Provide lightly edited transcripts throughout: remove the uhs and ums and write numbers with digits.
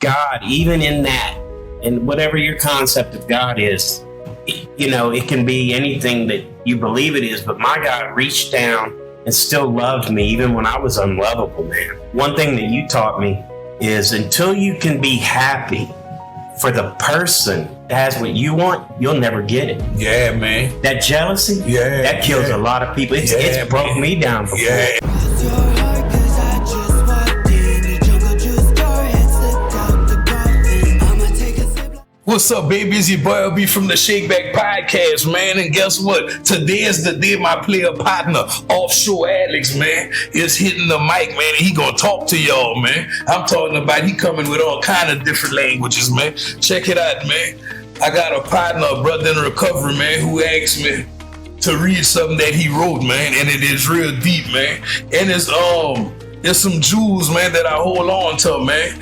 God, even in that, and whatever your concept of God is, it can be anything that you believe it is, but my God reached down and still loved me even when I was unlovable, man. One thing that you taught me is until you can be happy for the person that has what you want, you'll never get it. Yeah, man. That jealousy, that kills a lot of people. It's broke me down before. Yeah. What's up, baby? It's your boy LB from the Shakeback Podcast, man. And guess what? Today is the day my player partner, Offshore Alex, man, is hitting the mic, man, and he gonna talk to y'all, man. I'm talking about he coming with all kind of different languages, man. Check it out, man. I got a partner, a brother in recovery, man, who asked me to read something that he wrote, man, and it is real deep, man. And it's some jewels, man, that I hold on to, man.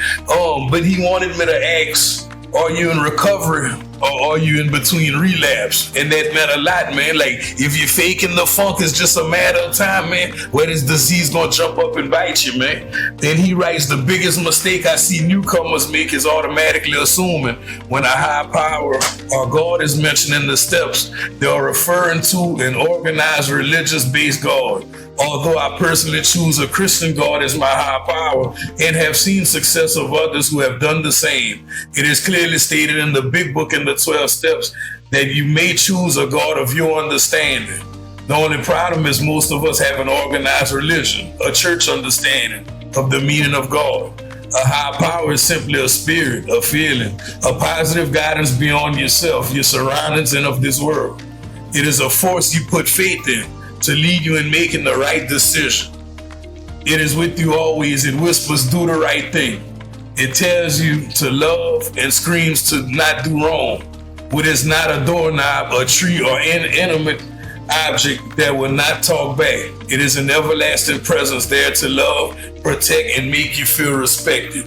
But he wanted me to ask, are you in recovery or are you in between relapse? And that meant a lot, man. Like, if you're faking the funk, it's just a matter of time, man, where this disease gonna jump up and bite you, man. And he writes, the biggest mistake I see newcomers make is automatically assuming when a high power or God is mentioned in the steps, they are referring to an organized religious-based God. Although I personally choose a Christian God as my high power and have seen success of others who have done the same, it is clearly stated in the big book in the 12 steps that you may choose a God of your understanding. The only problem is most of us have an organized religion, a church understanding of the meaning of God. A high power is simply a spirit, a feeling, a positive guidance beyond yourself, your surroundings, and of this world. It is a force you put faith in to lead you in making the right decision. It is with you always. It whispers, do the right thing. It tells you to love and screams to not do wrong. What is not a doorknob, a tree, or an inanimate object that will not talk back. It is an everlasting presence there to love, protect, and make you feel respected.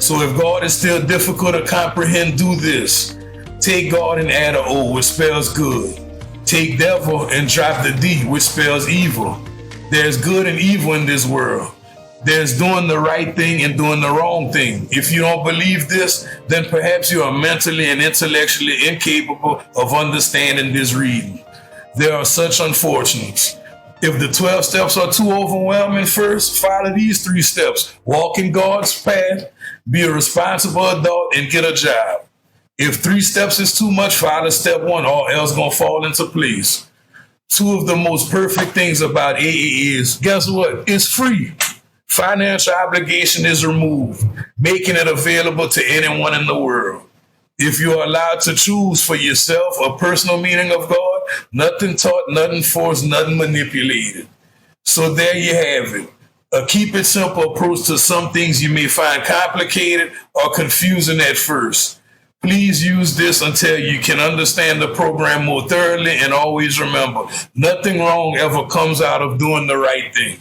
So if God is still difficult to comprehend, do this. Take God and add an O, which spells good. Take devil and drop the D, which spells evil. There's good and evil in this world. There's doing the right thing and doing the wrong thing. If you don't believe this, then perhaps you are mentally and intellectually incapable of understanding this reading. There are such unfortunates. If the 12 steps are too overwhelming, first, follow these 3 steps. Walk in God's path, be a responsible adult, and get a job. If 3 steps is too much, follow step 1, all else gonna fall into place. 2 of the most perfect things about AA is, guess what? It's free. Financial obligation is removed, making it available to anyone in the world. If you are allowed to choose for yourself a personal meaning of God, nothing taught, nothing forced, nothing manipulated. So there you have it. A keep it simple approach to some things you may find complicated or confusing at first. Please use this until you can understand the program more thoroughly, and always remember, nothing wrong ever comes out of doing the right thing.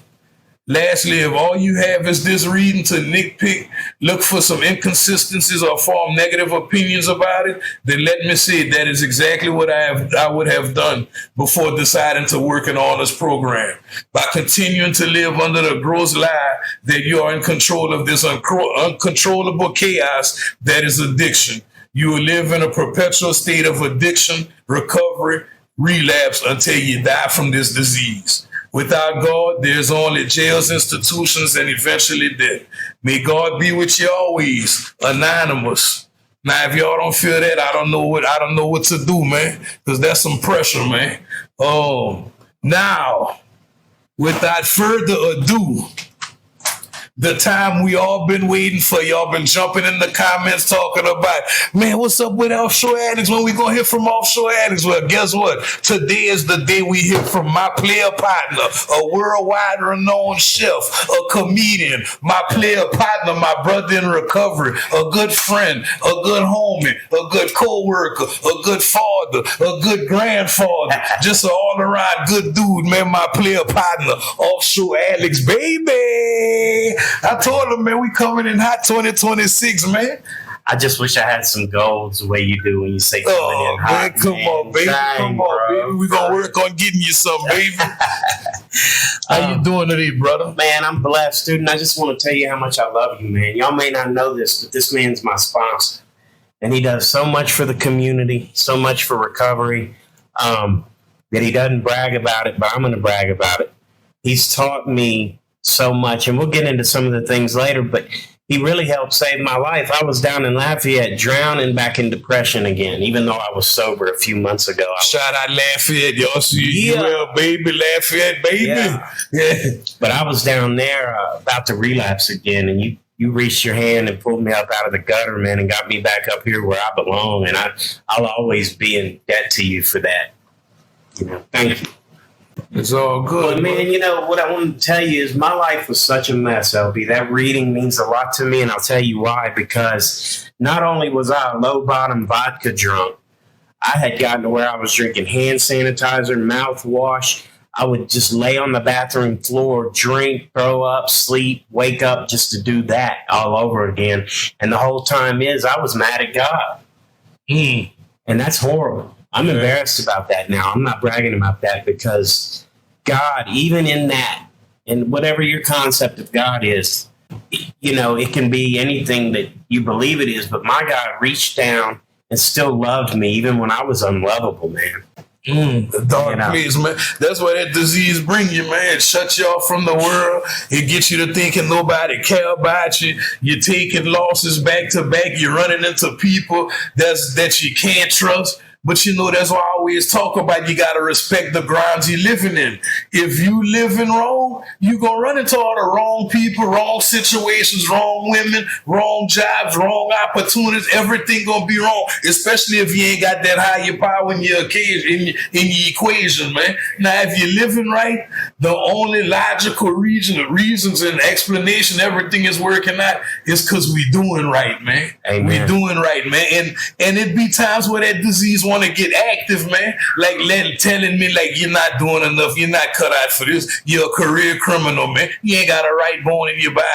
Lastly, if all you have is this reading to nitpick, look for some inconsistencies or form negative opinions about it, then let me say that is exactly what I would have done before deciding to work in on this program. By continuing to live under the gross lie that you are in control of this uncontrollable chaos that is addiction, you will live in a perpetual state of addiction, recovery, relapse until you die from this disease. Without God, there's only jails, institutions, and eventually death. May God be with you always. Anonymous. Now, if y'all don't feel that, I don't know what to do, man, because that's some pressure, man. Now, without further ado, the time we all been waiting for. Y'all been jumping in the comments talking about, man, what's up with Offshore Addicts? When we gonna hear from Offshore Addicts? Well, guess what? Today is the day we hear from my player partner, a worldwide renowned chef, a comedian, my player partner, my brother in recovery, a good friend, a good homie, a good co-worker, a good father, a good grandfather, just an all-around good dude, man, my player partner, Offshore Alex, baby. I told him, man, we coming in hot 2026, man. I just wish I had some goals the way you do when you say coming in hot. Man, come on, baby. Dang, come on, bro. baby. We're going to work on getting you some, baby. How you doing today, brother? Man, I'm blessed, dude. And I just want to tell you how much I love you, man. Y'all may not know this, but this man's my sponsor. And he does so much for the community, so much for recovery, that he doesn't brag about it, but I'm going to brag about it. He's taught me so much, and we'll get into some of the things later, but he really helped save my life. I was down in Lafayette drowning back in depression again, even though I was sober a few months ago. Shout out Lafayette, y'all. See you, well, baby, Lafayette, baby. Yeah. But I was down there about to relapse again, and you reached your hand and pulled me up out of the gutter, man, and got me back up here where I belong, and I'll always be in debt to you for that. Thank you. It's all good. But man, what I want to tell you is my life was such a mess, LB. That reading means a lot to me, and I'll tell you why. Because not only was I a low-bottom vodka drunk, I had gotten to where I was drinking hand sanitizer, mouthwash. I would just lay on the bathroom floor, drink, throw up, sleep, wake up just to do that all over again. And the whole time I was mad at God. And that's horrible. I'm embarrassed about that now. I'm not bragging about that because God, even in that, and whatever your concept of God is, it can be anything that you believe it is, but my God reached down and still loved me even when I was unlovable, man. The dark place, man. That's what that disease bring you, man. It shuts you off from the world. It gets you to thinking nobody care about you. You're taking losses back to back. You're running into people that you can't trust. But that's why I always talk about you got to respect the grounds you're living in. If you living wrong, you're going to run into all the wrong people, wrong situations, wrong women, wrong jobs, wrong opportunities. Everything going to be wrong, especially if you ain't got that higher power in your equation, man. Now, if you're living right, the only logical reasons and explanation everything is working out is because we doing right, man. Amen. We doing right, man. And it be times where that disease want to get active, man, like telling me like you're not doing enough, you're not cut out for this, you're a career criminal, man, you ain't got a right bone in your body.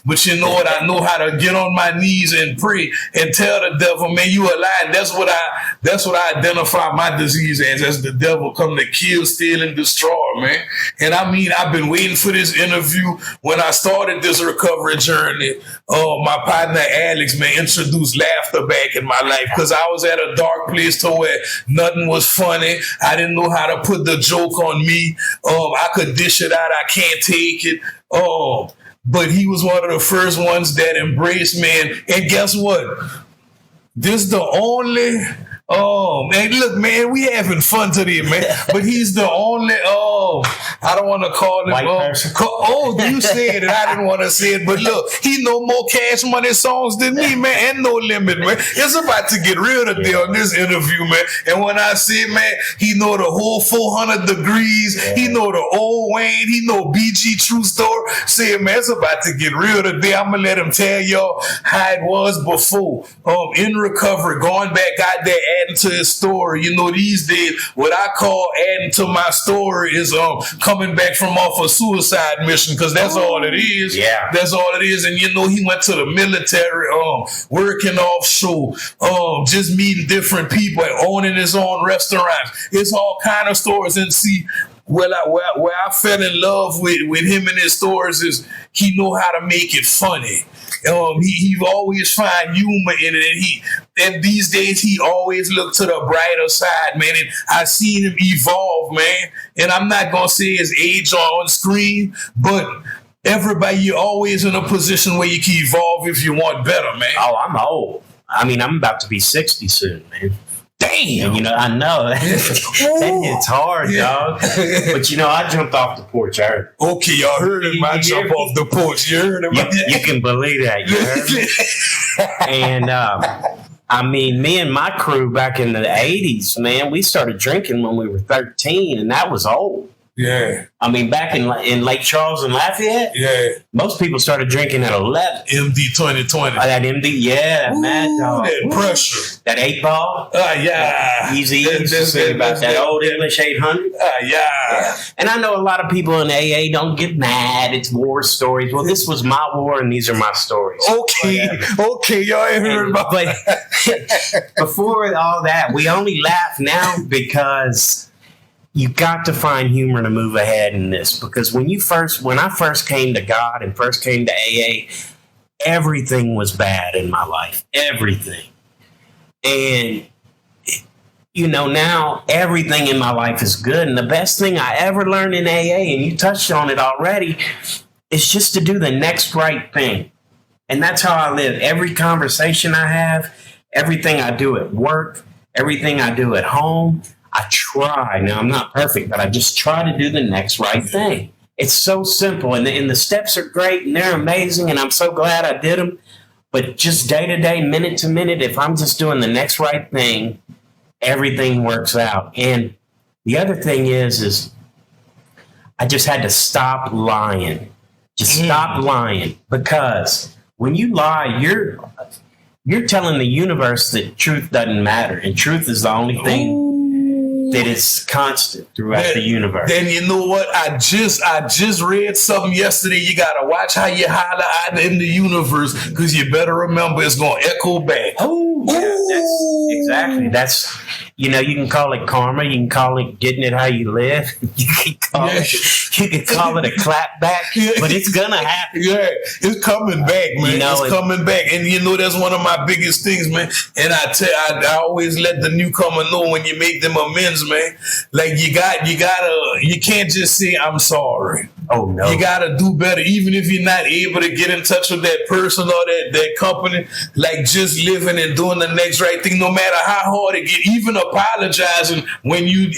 But you know what, I know how to get on my knees and pray and tell the devil, man, you a lie. That's what I identify my disease as the devil come to kill, steal, and destroy, man. And I mean, I've been waiting for this interview. When I started this recovery journey, my partner Alex, man, introduced laughter back in my life because I was at a dark place to where nothing was funny. I didn't know how to put the joke on me. I could dish it out. I can't take it. But he was one of the first ones that embraced me. And guess what? This is the only... man, look, man, we having fun today, man. But he's the only, I don't want to call him, you said it, I didn't want to say it, but look, he know more Cash Money songs than me, man, and No Limit, man. It's about to get real today on this interview, man. And when I say, man, he know the whole 400 Degrees, he know the old Wayne, he know BG True Story. Say, man, it's about to get real today. I'm going to let him tell y'all how it was before, in recovery, going back out there, adding to his story. These days, what I call adding to my story is coming back from off a suicide mission, because that's all it is. Yeah. That's all it is. And he went to the military, working offshore, just meeting different people, owning his own restaurants. It's all kind of stories. And see, where I fell in love with him and his stories is he know how to make it funny. He always find humor in it, and these days he always look to the brighter side, man. And I seen him evolve, man. And I'm not gonna say his age on screen, but everybody, you're always in a position where you can evolve if you want better, man. Oh, I'm old. I mean, I'm about to be 60 soon, man. Damn. And, I know. That hits hard, dog. But, I jumped off the porch. Okay, y'all heard him. I jump off the porch. You heard him. You can believe that. You heard me? And, I mean, me and my crew back in the 80s, man, we started drinking when we were 13, and that was old. Yeah. I mean, back in Lake Charles and Lafayette, most people started drinking at 11. MD 2020. That MD, Mad Dog. That pressure. That 8-ball. Easy. About that old English 800. Yeah. And I know a lot of people in AA don't get mad. It's war stories. Well, this was my war, and these are my stories. Okay, y'all ain't heard about But before all that, we only laugh now because you got to find humor to move ahead in this. Because when I first came to God and first came to AA, everything was bad in my life. Everything. And, now everything in my life is good. And the best thing I ever learned in AA, and you touched on it already, is just to do the next right thing. And that's how I live. Every conversation I have, everything I do at work, everything I do at home, I try. Now, I'm not perfect, but I just try to do the next right thing. It's so simple, and the steps are great, and they're amazing, and I'm so glad I did them. But just day to day, minute to minute, if I'm just doing the next right thing, everything works out. And the other thing is I just had to stop lying. Just stop lying, because when you lie, you're telling the universe that truth doesn't matter, and truth is the only thing that is constant throughout the universe. Then you know what? I just read something yesterday. You gotta watch how you holler out in the universe, because you better remember it's gonna echo back. That's you can call it karma. You can call it getting it how you live. You can call it a clap back, but it's gonna happen. Yeah, it's coming back, man. It's coming back, and that's one of my biggest things, man. And I always let the newcomer know when you make them amends, man. Like you can't just say I'm sorry. Oh no, you gotta do better, even if you're not able to get in touch with that person or that company. Like just living and doing the next right thing, no matter how hard it get. Even apologizing when you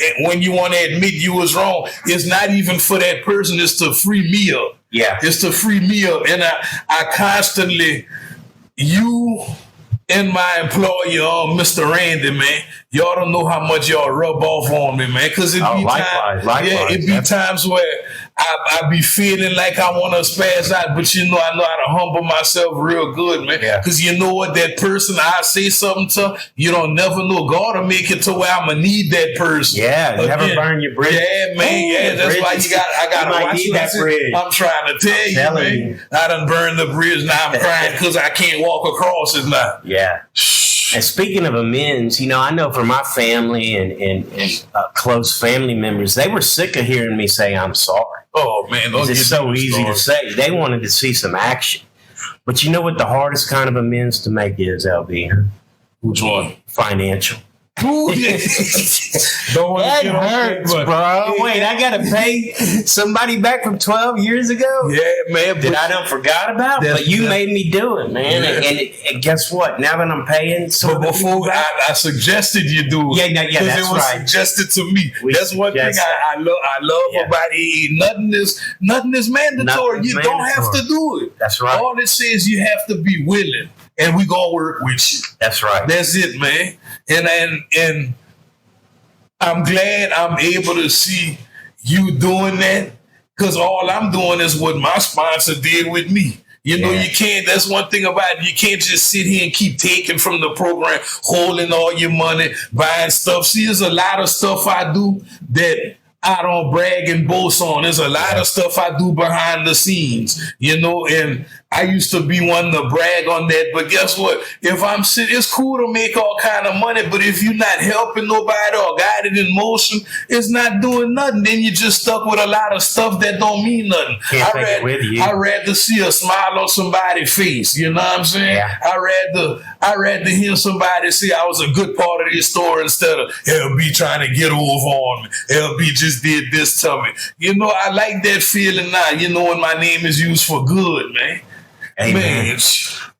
want to admit you was wrong. It's not even for that person. It's to free me up. Yeah, it's to free me up. And I constantly, you and my employer, Mr. Randy, man, y'all don't know how much y'all rub off on me, man. Because it be times where I be feeling like I want to spaz out, but I know how to humble myself real good, man. Because you know what, that person I say something to, you don't never know. God will make it to where I'm gonna need that person. Yeah, never burn your bridge. Yeah, man. That's why I gotta watch that bridge. I'm trying to tell you, man. I done burned the bridge. Now I'm crying because I can't walk across it now. Yeah. And speaking of amends, I know for my family and close family members, they were sick of hearing me say I'm sorry. Oh, man. It's so easy to say. They wanted to see some action. But you know what the hardest kind of amends to make is, LB? Which one? Financial. Don't want that to get hurts, bro. Wait, I gotta pay somebody back from 12 years ago? Yeah, man. That I done forgot about, but you made me do it, man. Yeah. And guess what? Now that I'm paying, but before I suggested you do it. Yeah, that's it was right. Suggested to me. That's one thing I love about it. Nothing is mandatory. You don't have to do it. That's right. All it says, you have to be willing. And we gonna work with you. That's right. That's it, man. And I'm glad I'm able to see you doing that, because all I'm doing is what my sponsor did with me. You can't, that's one thing about it. You can't just sit here and keep taking from the program, holding all your money, buying stuff. See, there's a lot of stuff I do that I don't brag and boast on. There's a lot of stuff I do behind the scenes, and I used to be one to brag on that. But guess what? If I'm sitting, it's cool to make all kind of money, but if you're not helping nobody or guided in motion, it's not doing nothing. Then you're just stuck with a lot of stuff that don't mean nothing. I'd rather see a smile on somebody's face. You know what I'm saying? Yeah. I'd rather hear somebody say I was a good part of this story instead of LB trying to get over on me. LB just did this to me. I like that feeling now, when my name is used for good, man. Amen.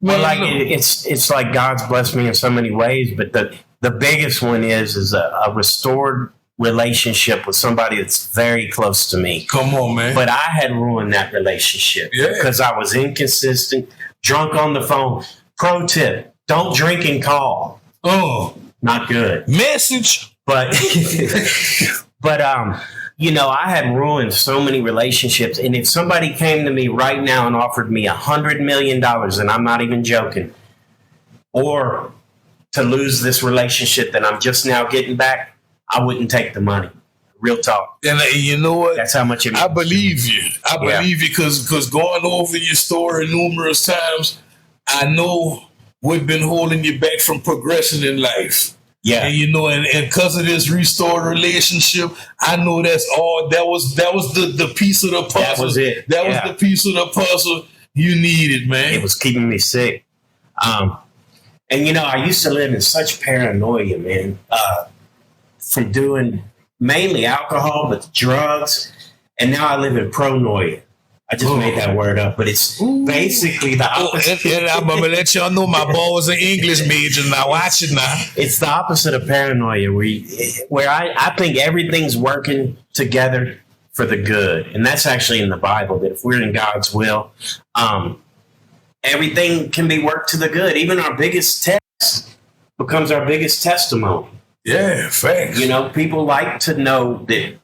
Man, it's like God's blessed me in so many ways, but the biggest one is a restored relationship with somebody that's very close to me. Come on, man. But I had ruined that relationship because I was inconsistent, drunk on the phone. Pro tip, don't drink and call. Oh. Not good. Message. But I had ruined so many relationships. And if somebody came to me right now and offered me $100 million, and I'm not even joking, or to lose this relationship that I'm just now getting back, I wouldn't take the money. Real talk. And you know what? That's how much it means. I believe you. I believe you because going over your story numerous times, I know what's been holding you back from progressing in life. Yeah. And and because of this restored relationship, I know that was the piece of the puzzle. That was it. That was the piece of the puzzle you needed, man. It was keeping me sick. And I used to live in such paranoia, man, from doing mainly alcohol, but drugs. And now I live in pronoia. I just made that word up, but it's basically the opposite. And I'm going to let y'all know my boy was an English major. Now watch it now. It's the opposite of paranoia, where I think everything's working together for the good. And that's actually in the Bible, that if we're in God's will, everything can be worked to the good. Even our biggest test becomes our biggest testimony. Yeah, facts. People like to know that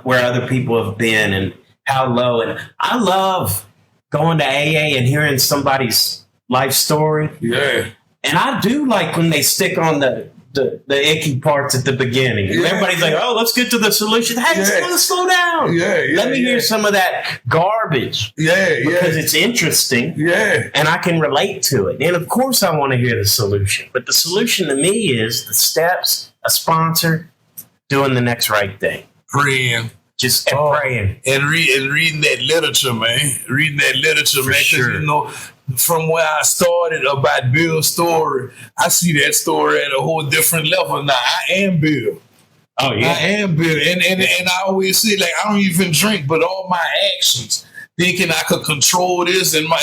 where other people have been and how low. And I love going to AA and hearing somebody's life story. Yeah. And I do like when they stick on the icky parts at the beginning. Yeah, everybody's like, oh, let's get to the solution. Hey, slow down. Let me hear some of that garbage. Because it's interesting. And I can relate to it. And of course I want to hear the solution. But the solution to me is the steps, a sponsor, doing the next right thing. Praying. Just praying. And reading that literature, man. Reading that literature, man. Sure. From where I started about Bill's story, I see that story at a whole different level now. I am Bill. Oh, yeah. I am Bill. And I always say, like, I don't even drink, but all my actions, thinking I could control this, and my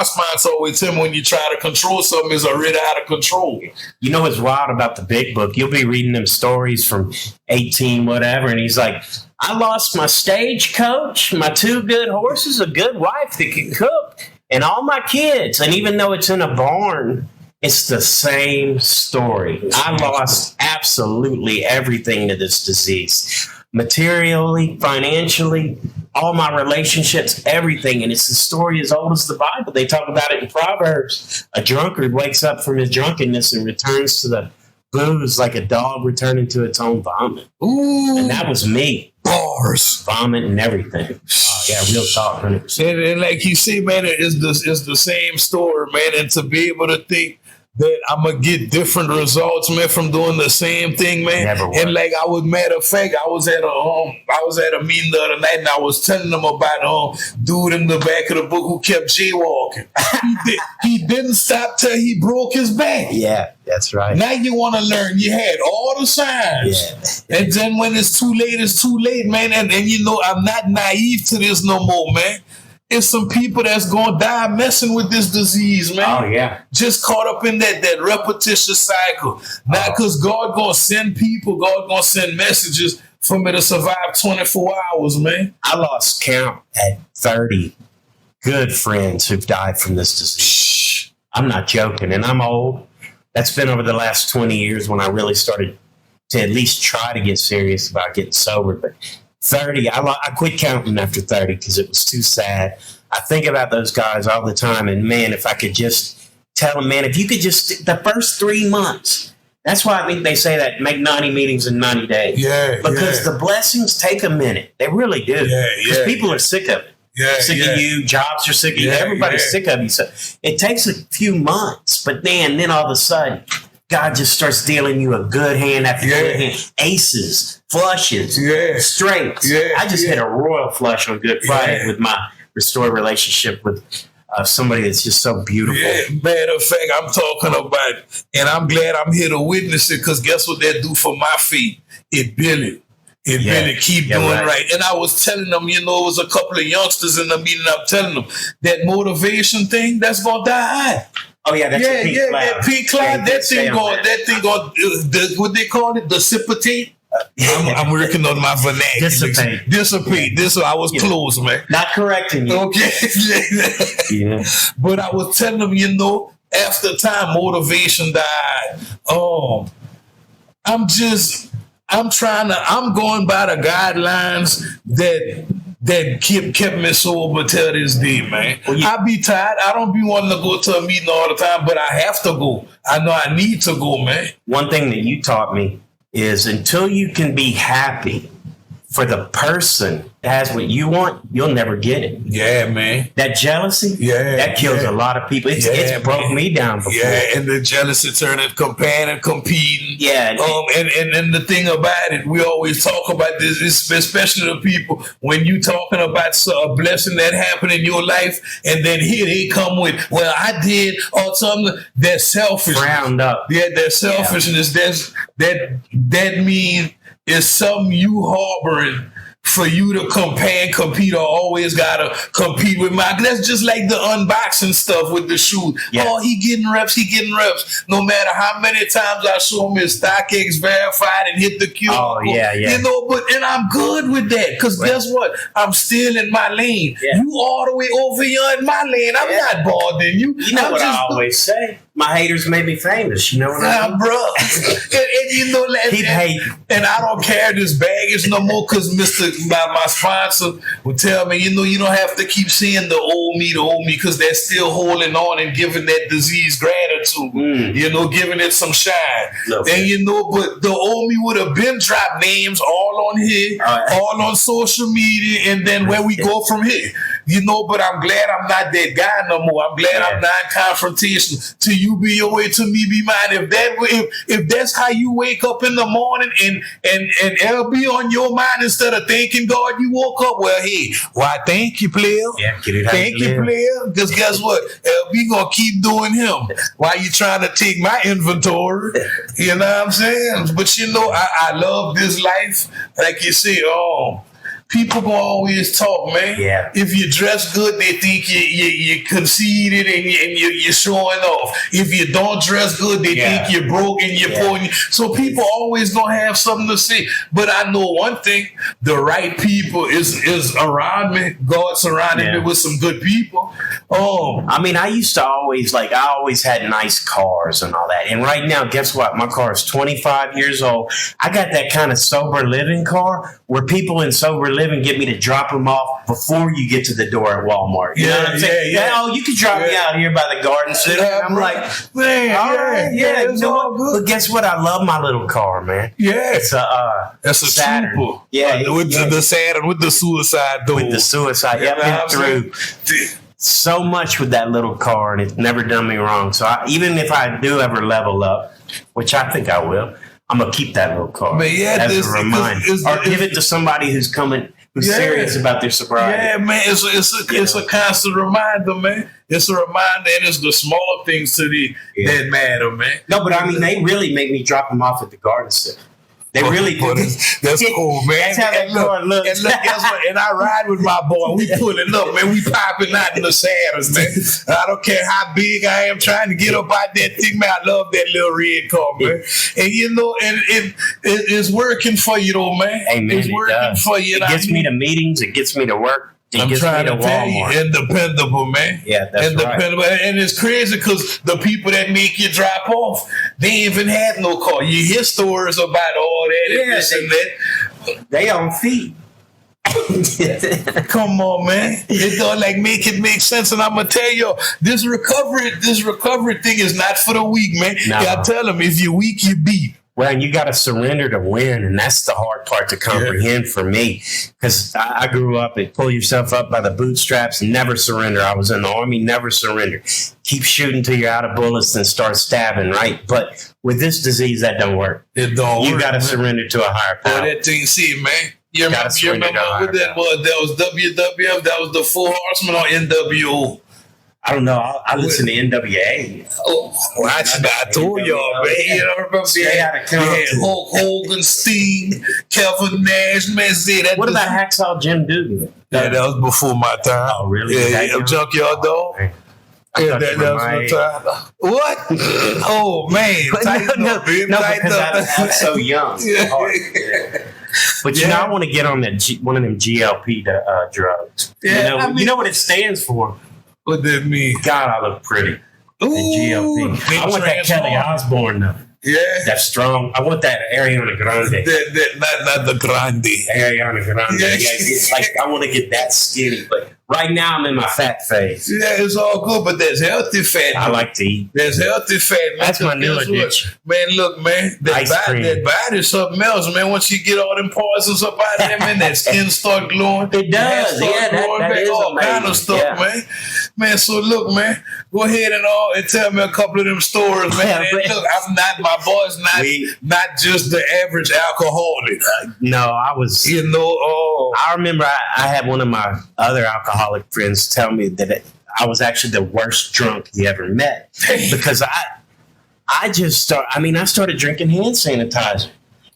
sponsor always tell me when you try to control something, it's already out of control. You know what's wild about the big book? You'll be reading them stories from 18, whatever, and he's like, I lost my stagecoach, my 2 good horses, a good wife that can cook, and all my kids. And even though it's in a barn, it's the same story. I lost absolutely everything to this disease. Materially, financially, all my relationships, everything. And it's a story as old as the Bible. They talk about it in Proverbs. A drunkard wakes up from his drunkenness and returns to the booze like a dog returning to its own vomit. Ooh. And that was me. Bars. Vomit and everything. Yeah, real talk, 100%. And like you say, man, it's the same story, man. And to be able to think that I'm going to get different results, man, from doing the same thing, man. And like matter of fact, I was at a meeting the other night, and I was telling them about dude in the back of the book who kept jaywalking. He didn't stop till he broke his back. Yeah, that's right. Now you want to learn. You had all the signs. Yeah. And then when it's too late, man. And I'm not naive to this no more, man. It's some people that's going to die messing with this disease, man. Oh, yeah. Just caught up in that repetitious cycle. Not because God going to send people, God going to send messages for me to survive 24 hours, man. I lost count at 30 good friends who've died from this disease. I'm not joking, and I'm old. That's been over the last 20 years when I really started to at least try to get serious about getting sober. But 30, I quit counting after 30 because it was too sad. I think about those guys all the time, and man, if I could just tell them, man, if you could just, the first 3 months, that's why I think they say that make 90 meetings in 90 days. Yeah. Because the blessings take a minute. They really do. Because people are sick of it. Sick of you, jobs are sick of you, everybody's sick of you. So it takes a few months, but then all of a sudden, God just starts dealing you a good hand after good hand. Aces, flushes, straights. I just hit a royal flush on Good Friday with my restored relationship with somebody that's just so beautiful. Matter of fact, I'm talking about, and I'm glad I'm here to witness it, because guess what that do for my feet? It build it. It really keep doing right. And I was telling them, it was a couple of youngsters in the meeting, I'm telling them, that motivation thing, that's going to die. Oh yeah, that's a pink cloud. That pink cloud, that thing going, what they call it, dissipate. I'm working on my vernacular. Dissipate. I was close, man. Not correcting you. Okay. But I was telling them, after time, motivation died. I'm going by the guidelines that kept me sober till this day, man. Well, I be tired. I don't be wanting to go to a meeting all the time, but I have to go. I know I need to go, man. One thing that you taught me is until you can be happy for the person that has what you want, you'll never get it. Yeah, man. That jealousy, that kills a lot of people. It's broke me down before. Yeah, and the jealousy turning comparing and competing. Yeah. And the thing about it, we always talk about this, especially the people, when you talking about a blessing that happened in your life, and then here they come with, well, I did, or something, that's selfish. Round up. Yeah, that selfishness, that means it's something you harboring for you to compare and compete, or always gotta compete with mine. That's just like the unboxing stuff with the shoes. Yeah. Oh, he getting reps. No matter how many times I show him his StockX verified and hit the QR code. Yeah. You know, and I'm good with that, because guess what? I'm still in my lane. Yeah. You all the way over here in my lane. I'm not bothering you. You know what I always say? My haters made me famous. You know what I mean? Bro. and you know, keep hating. And I don't carry this baggage no more, because my sponsor would tell me, you know, you don't have to keep seeing the old me, because they're still holding on and giving that disease gratitude. You know, giving it some shine. And you know, but the old me would have been dropped names all on here, all on social media, and then where we go from here. You know, but I'm glad I'm not that guy no more. I'm glad I'm non-confrontational. To you be your way, to me be mine. If that's how you wake up in the morning and it'll be on your mind instead of thanking God you woke up, well, hey, why thank you, player? Yeah, get it how thank you, player. Because guess what? We gonna keep doing him while you trying to take my inventory. You know what I'm saying? But you know, I love this life. Like you said, people gonna always talk, man. Yeah. If you dress good, they think you conceited and you're showing off. If you don't dress good, they think you're broke and you're poor. So people always gonna have something to say. But I know one thing: the right people is around me. God surrounded me with some good people. I mean, I always had nice cars and all that. And right now, guess what? My car is 25 years old. I got that kind of sober living car where people in sober living get me to drop them off before you get to the door at Walmart. You know what I'm saying? Oh, you can drop me out here by the garden center. I'm like, man, all right, you know what? But guess what? I love my little car, man. Yeah. It's a Saturn. Super. Yeah. With the Saturn, with the suicide door. With the suicide. Yeah, I've been through so much with that little car, and it's never done me wrong. So even if I do ever level up, which I think I will, I'm going to keep that little car as a reminder. Or give it to somebody who's serious about their sobriety. Yeah, man, it's a constant reminder, man. It's a reminder, and it's the small things that matter, man. No, but I mean, they really make me drop them off at the garden center. They really do. That's cool, man. That's how that car looks. And look, guess what? And I ride with my boy. We pulling up, man. We popping out in the Saturns, man. I don't care how big I am trying to get up out that thing, man. I love that little red car, man. And you know, and it's working for you, though, man. Hey, man, it's working for you. It gets me to meetings. It gets me to work. I'm trying to tell you, independable, man. Yeah, that's independable. Right. And it's crazy because the people that make you drop off, they ain't even had no car. You hear stories about all that and this and that. They on feet. Come on, man. It don't make it make sense. And I'm gonna tell you, this recovery thing is not for the weak, man. No. I tell them, if you're weak, you beat. Well, and you got to surrender to win, and that's the hard part to comprehend for me, because I grew up and pull yourself up by the bootstraps and never surrender. I was in the Army, never surrender. Keep shooting till you're out of bullets and start stabbing, right? But with this disease, that don't work. It don't work. You got to surrender to a higher power. That thing, see, man. You remember what that was? That was WWF. That was the Four Horsemen or NWO. I don't know. I listen to NWA. Oh, well, I told y'all, man. You know, remember Hulk Hogan, Sting, Kevin Nash, man. What about Hacksaw Jim Duggan? Yeah, that was before my time. Oh, really? Yeah, Junkyard Dog. Yeah, that was my time. What? Oh, man. No, because I'm so young. But you know, I want to get on that one of them GLP drugs. Yeah, you know what it stands for? What that mean? God, I look pretty. Ooh, GLP. I want that Kelly Osbourne though. Yeah. That strong. I want that Ariana Grande. Not the grande. Ariana Grande. Yeah. Yeah, it's like I want to get that skinny, but right now I'm in my fat phase. Yeah, it's all good, but there's healthy fat. I like to eat. There's healthy fat. Man. That's my new addiction. Man, look, man, that body's something else, man. Once you get all them poisons up out of there, man, that skin start glowing. It does. Yeah, that is all amazing. kind of stuff, Yeah. man. Man, so look, man, go ahead and tell me a couple of them stories, man. Yeah, And look, my boy's not just the average alcoholic. No, I was. I remember I had one of my other alcoholic friends tell me that I was actually the worst drunk he ever met because I started drinking hand sanitizer,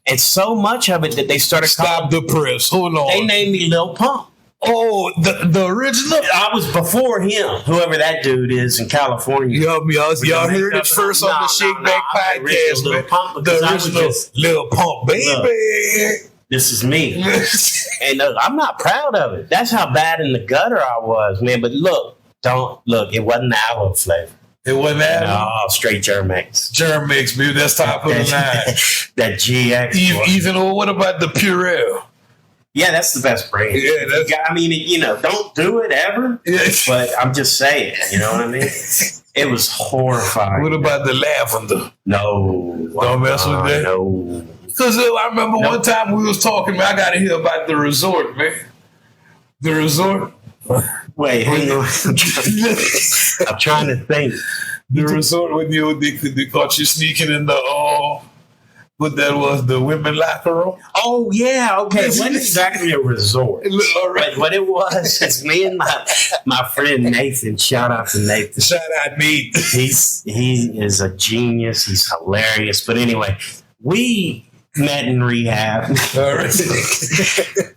and so much of it that they started Stop the press. Hold on. They named me Lil Pump. Oh, the original? I was before him, whoever that dude is in California. Y'all heard it first on the Shakeback Podcast, man. The original Lil Pump, baby. Look, this is me. And I'm not proud of it. That's how bad in the gutter I was, man. But look, it wasn't the aloe flavor. It wasn't that? No, straight Germex. Germex, baby. That's top of the line. That GX. Even what about the Purell? Yeah, that's the best brand. Yeah, don't do it ever. Yeah. But I'm just saying, you know what I mean? It was horrifying. What about the lavender? No. Don't mess with that? No. Because I remember one time we was talking, man, I got to hear about the resort, man. The resort? Wait, hang on. I'm trying to think. The resort when they caught you sneaking in the what that was, the women locker room? Oh, yeah, okay. It wasn't exactly a resort. But what it was is me and my friend Nathan. Shout out to Nathan. Shout out Nate. He is a genius. He's hilarious. But anyway, we met in rehab. All right.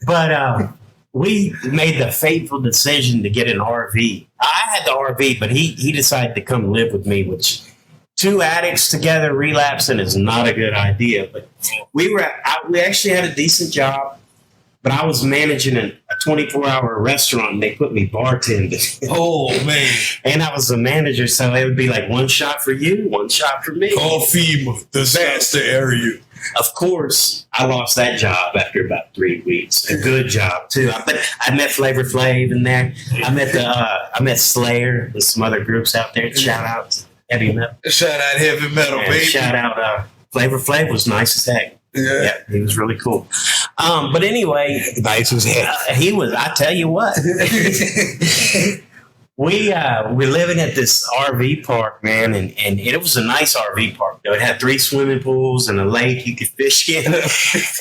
But we made the fateful decision to get an RV. I had the RV, but he decided to come live with me, which 2 addicts together relapsing is not a good idea. But we actually had a decent job, but I was managing a 24-hour restaurant, and they put me bartending. Oh, man. And I was the manager, so it would be like 1 shot for you, 1 shot for me. All FEMA, disaster area. Of course, I lost that job after about 3 weeks. A good job too. I met Flavor Flav in there. I met Slayer and some other groups out there. Shout out to Heavy Metal. Shout out Heavy Metal, and baby. Shout out Flavor Flav was nice as heck. Yeah, he was really cool. But anyway, nice as heck. He was. I tell you what. We're living at this RV park, man, and it was a nice RV park. Though. It had 3 swimming pools and a lake you could fish in.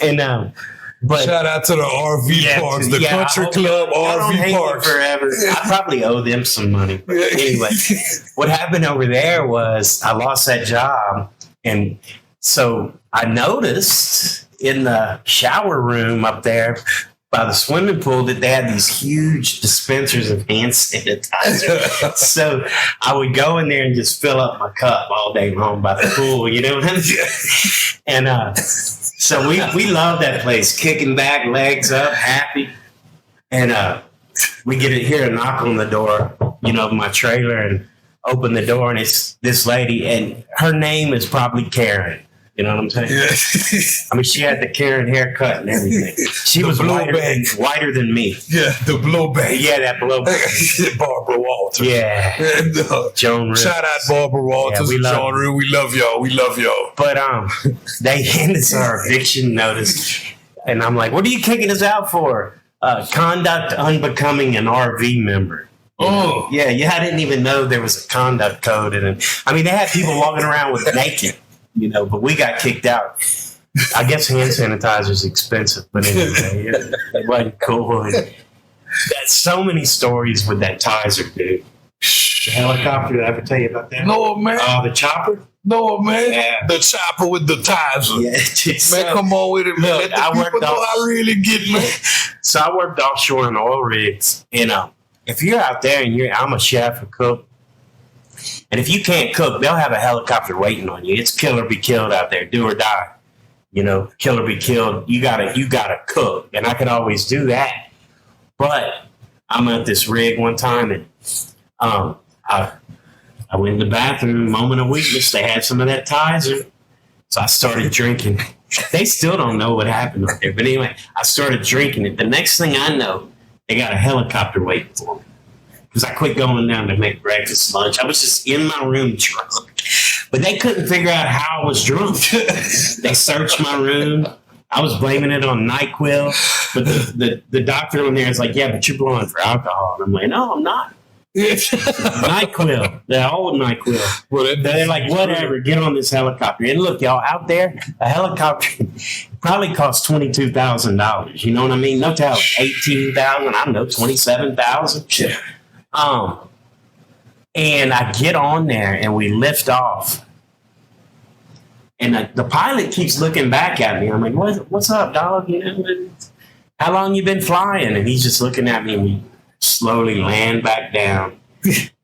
And but shout out to the RV parks, the country club RV parks. Forever. I probably owe them some money. But anyway, what happened over there was I lost that job, and so I noticed in the shower room up there by the swimming pool that they had these huge dispensers of hand sanitizer. So I would go in there and just fill up my cup all day long by the pool, you know what I mean? And so we love that place, kicking back, legs up, happy. And we hear a knock on the door, of my trailer, and open the door, and it's this lady, and her name is probably Karen. You know what I'm saying? Yeah. I mean, she had the Karen haircut and everything. She was whiter than me. Yeah, the blowback. Yeah, that blowback. Barbara Walters. Yeah. Joan Rivers. Shout out Barbara Walters. Yeah, Joan Rivers. We love y'all. We love y'all. But they handed us our eviction notice, and I'm like, "What are you kicking us out for? Conduct unbecoming an RV member." Oh. Yeah. I didn't even know there was a conduct code, and I mean, they had people walking around with naked. But we got kicked out. I guess hand sanitizer is expensive, but anyway, it wasn't cool. And that's so many stories with that Tizer, dude. The helicopter, did I ever tell you about that? No, man. The chopper? No, man. Yeah. The chopper with the Tizer. Yeah, man, come on with it, man. Look, I really get, man. So I worked offshore in oil rigs. And if you're out there and I'm a chef or cook, and if you can't cook, they'll have a helicopter waiting on you. It's kill or be killed out there, do or die. Kill or be killed. You gotta cook, and I could always do that. But I'm at this rig one time, and I went in the bathroom. Moment of weakness. They had some of that Tizer, So I started drinking. They still don't know what happened up there. But anyway, I started drinking it. The next thing I know, they got a helicopter waiting for me. Because I quit going down to make breakfast, lunch. I was just in my room drunk. But they couldn't figure out how I was drunk. They searched my room. I was blaming it on NyQuil. But the doctor on there is like, yeah, but you're blowing for alcohol. And I'm like, no, I'm not. NyQuil, the old NyQuil. Well, they're like, whatever, get on this helicopter. And look, y'all, out there, a helicopter probably costs $22,000. You know what I mean? No doubt, $18,000. I don't know, $27,000. And I get on there and we lift off. And the pilot keeps looking back at me. I'm like, what's up, dog? You know, how long you been flying? And he's just looking at me and we slowly land back down.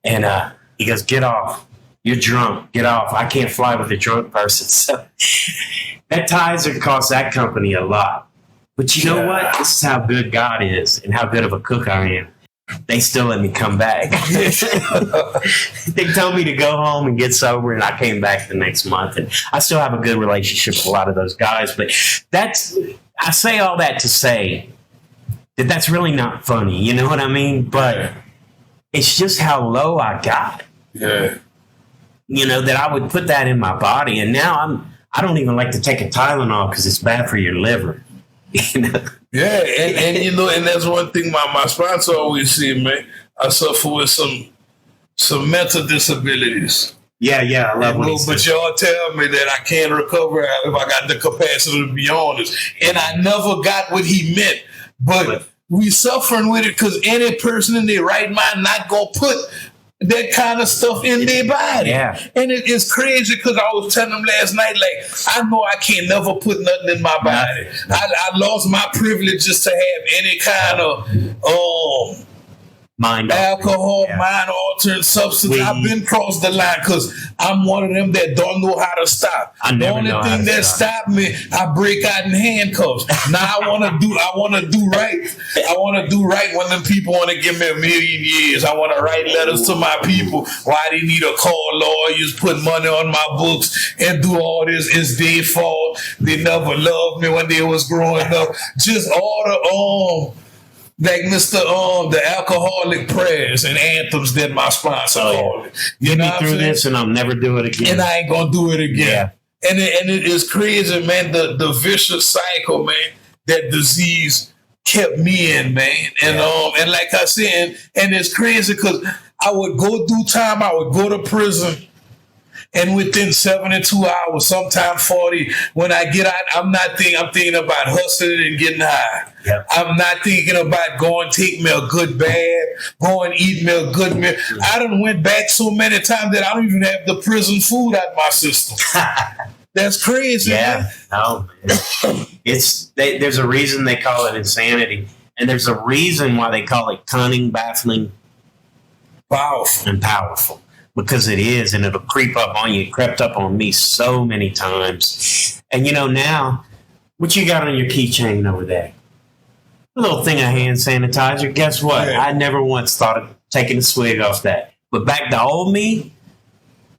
And he goes, get off. You're drunk. Get off. I can't fly with a drunk person. So that Tizer cost that company a lot. But you know what? This is how good God is and how good of a cook I am. They still let me come back. They told me to go home and get sober, and I came back the next month. And I still have a good relationship with a lot of those guys. But I say all that to say that that's really not funny. You know what I mean? But it's just how low I got. Yeah. You know, that I would put that in my body. And now I don't even like to take a Tylenol because it's bad for your liver. You know? Yeah, and you know, and that's one thing my sponsor always said, man. I suffer with some mental disabilities. Yeah, I love what he said. But y'all tell me that I can't recover if I got the capacity to be honest. And I never got what he meant. But we suffering with it because any person in their right mind not gonna put that kind of stuff in their body. Yeah. And it is crazy because I was telling them last night, like, I know I can't never put nothing in my body. I lost my privilege just to have any kind of mind alcohol, mind altering substance. I've been crossed the line because I'm one of them that don't know how to stop. The only thing that stopped me, I break out in handcuffs. Now I want to do right. I want to do right when them people want to give me 1,000,000 years. I want to write letters to my people. Why they need to call lawyers, put money on my books, and do all this. It's their fault. They never loved me when they was growing up. Just all the like the alcoholic prayers and anthems that my sponsor called it. Get me through this and I'll never do it again. And I ain't gonna do it again. Yeah. And it is crazy, man, the vicious cycle, man, that disease kept me in, man. And like I said, and it's crazy because I would go do time, I would go to prison. And within 72 hours, sometimes 40, when I get out, I'm thinking about hustling and getting high. Yep. I'm not thinking about going take me a good bath, going eat me a good meal. I done went back so many times that I don't even have the prison food out my system. That's crazy. Yeah, man. No, there's a reason they call it insanity. And there's a reason why they call it cunning, baffling, powerful. Because it is, and it'll creep up on you. It crept up on me so many times. And you know, now, what you got on your keychain over there? A little thing of hand sanitizer. Guess what? Yeah. I never once thought of taking a swig off that. But back to old me,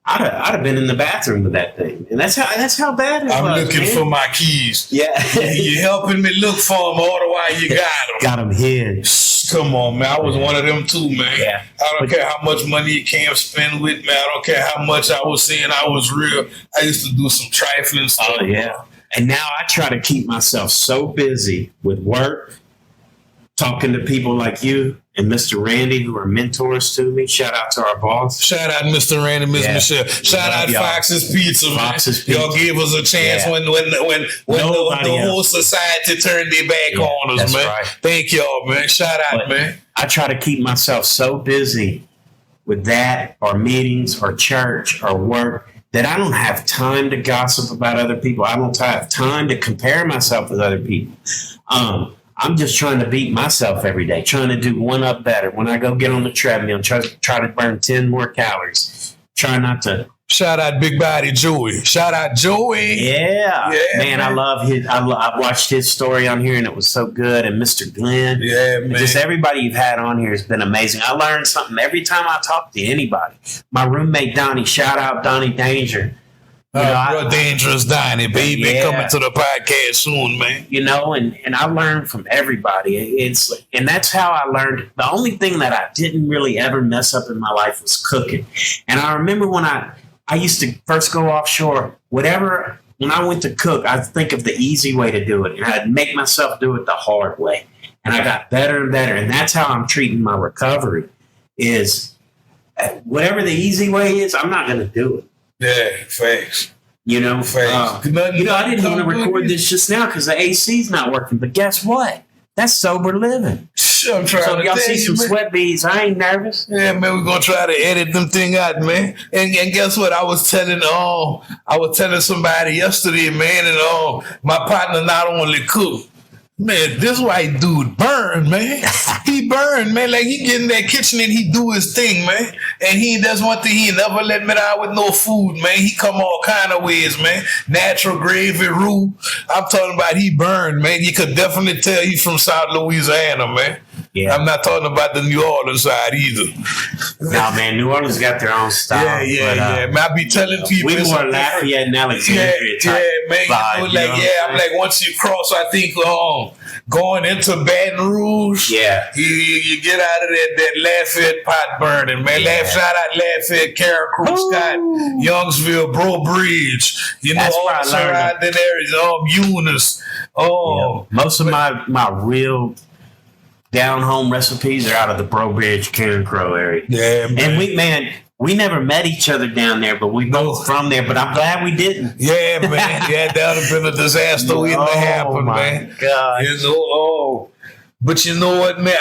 I'd have been in the bathroom with that thing. And that's how bad it was. I'm looking for my keys. Yeah. You're helping me look for them all the while you got them. Got them hid. Come on, man. I was one of them too, man. Yeah. I don't care how much money you can't spend with me. I don't care how much I was saying I was real. I used to do some trifling stuff. Oh, yeah. And now I try to keep myself so busy with work, talking to people like you and Mr. Randy, who are mentors to me. Shout out to our boss. Shout out Mr. Randy, Miss Michelle. Shout out Fox's Pizza, man. Y'all gave us a chance when the whole society turned their back on us, man. Right. Thank y'all, man. Shout out, man. I try to keep myself so busy with that or meetings or church or work that I don't have time to gossip about other people. I don't have time to compare myself with other people. I'm just trying to beat myself every day, trying to do one up better. When I go get on the treadmill, try to burn 10 more calories. Try not to. Shout out Big Body Joey. Shout out Joey. Yeah. Man, I love his. I watched his story on here and it was so good. And Mr. Glenn. Yeah, man. Just everybody you've had on here has been amazing. I learned something every time I talk to anybody. My roommate Donnie, shout out Donnie Danger. Real dangerous dining, baby. Coming to the podcast soon, man. You know, and I learned from everybody. And that's how I learned. The only thing that I didn't really ever mess up in my life was cooking. And I remember when I used to first go offshore, when I went to cook, I'd think of the easy way to do it. And I'd make myself do it the hard way. And I got better and better. And that's how I'm treating my recovery is whatever the easy way is, I'm not going to do it. Yeah, facts. You know, I didn't want to record this just now because the AC's not working. But guess what? That's sober living. I'm trying so to y'all see some man. sweat beads. I ain't nervous. Yeah, man, we're gonna try to edit them thing out, man. And guess what? I was telling somebody yesterday, man, and my partner not only cook. Man, this white dude burn, man. He burn, man. Like he get in that kitchen and he do his thing, man. And that's one thing, he never let me down with no food, man. He come all kind of ways, man. Natural gravy, roux. I'm talking about he burn, man. You could definitely tell he's from South Louisiana, man. Yeah. I'm not talking about the New Orleans side either. No, man, New Orleans got their own style. Yeah. Man, I be telling people. We more Lafayette and Alexandria type man. Vibe, I'm like, once you cross, I think, going into Baton Rouge, you get out of that Lafayette pot burning, man. Shout out Lafayette, Caracruz, Scott, Youngsville, Bro Bridge. You know, all surrounding areas, Eunice. Most of my real down home recipes are out of the Bro Bridge, Karen Crow area. Yeah, man. And we never met each other down there, but we both from there. But I'm glad we didn't. Yeah, man. Yeah, that would have been a disaster waiting to happen, man. God. You know, but you know what, man?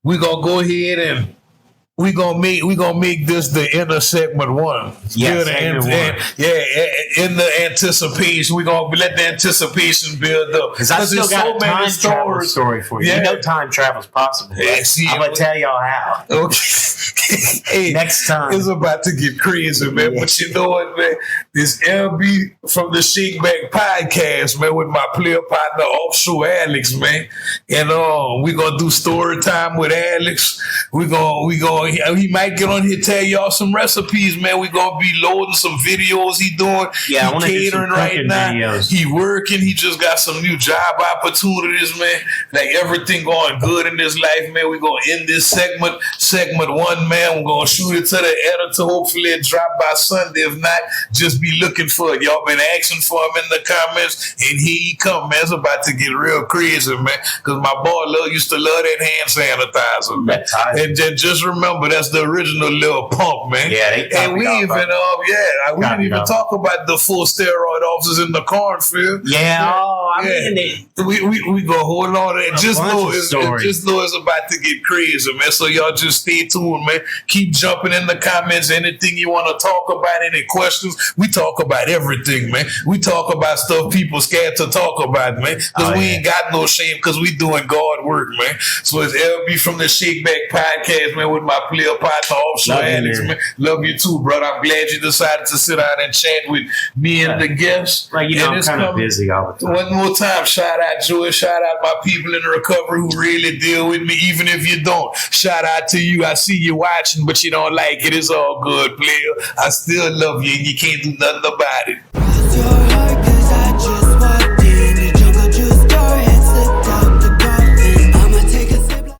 We gonna go ahead and we gonna make this the inner segment one. Yes, in the anticipation, we gonna let the anticipation build up. Because I still got a time travel story for you. Yeah. You know time travel's possible. Right? I'm gonna tell y'all how. Okay. Hey, next time it's about to get crazy, man. Yeah. But you know what, man? This LB from the Shakeback Podcast, man, with my player partner Offshore Alex, man. And we gonna do story time with Alex. He might get on here tell y'all some recipes, man. We gonna be loading some videos he doing. Yeah, he catering right now. Videos. He working. He just got some new job opportunities, man. Like everything going good in his life, man. We gonna end this segment one, man. We're gonna shoot it to the editor. Hopefully it drop by Sunday. If not, just be looking for it. Y'all been asking for him in the comments, and here he come, man. It's about to get real crazy, man. Cause my boy used to love that hand sanitizer, man. And just remember, that's the original Lil Pump, man. Yeah, we didn't even talk about the full steroid officers in the cornfield. Yeah, we go hold on to it. Just know it's about to get crazy, man. So y'all just stay tuned, man. Keep jumping in the comments. Anything you want to talk about, any questions, we talk about everything, man. We talk about stuff people scared to talk about, man. Because we ain't got no shame because we doing God work, man. So it's LB from the Shakeback Podcast, man, with my player partner Offshore Alex, man. Love you too, brother. I'm glad you decided to sit down and chat with me and the guests. Well, I'm kind of busy all the time. One more time, shout out Joey, shout out my people in recovery who really deal with me, even if you don't. Shout out to you. I see you watching, but you don't like it. It's all good, player. I still love you, and you can't do nothing about it.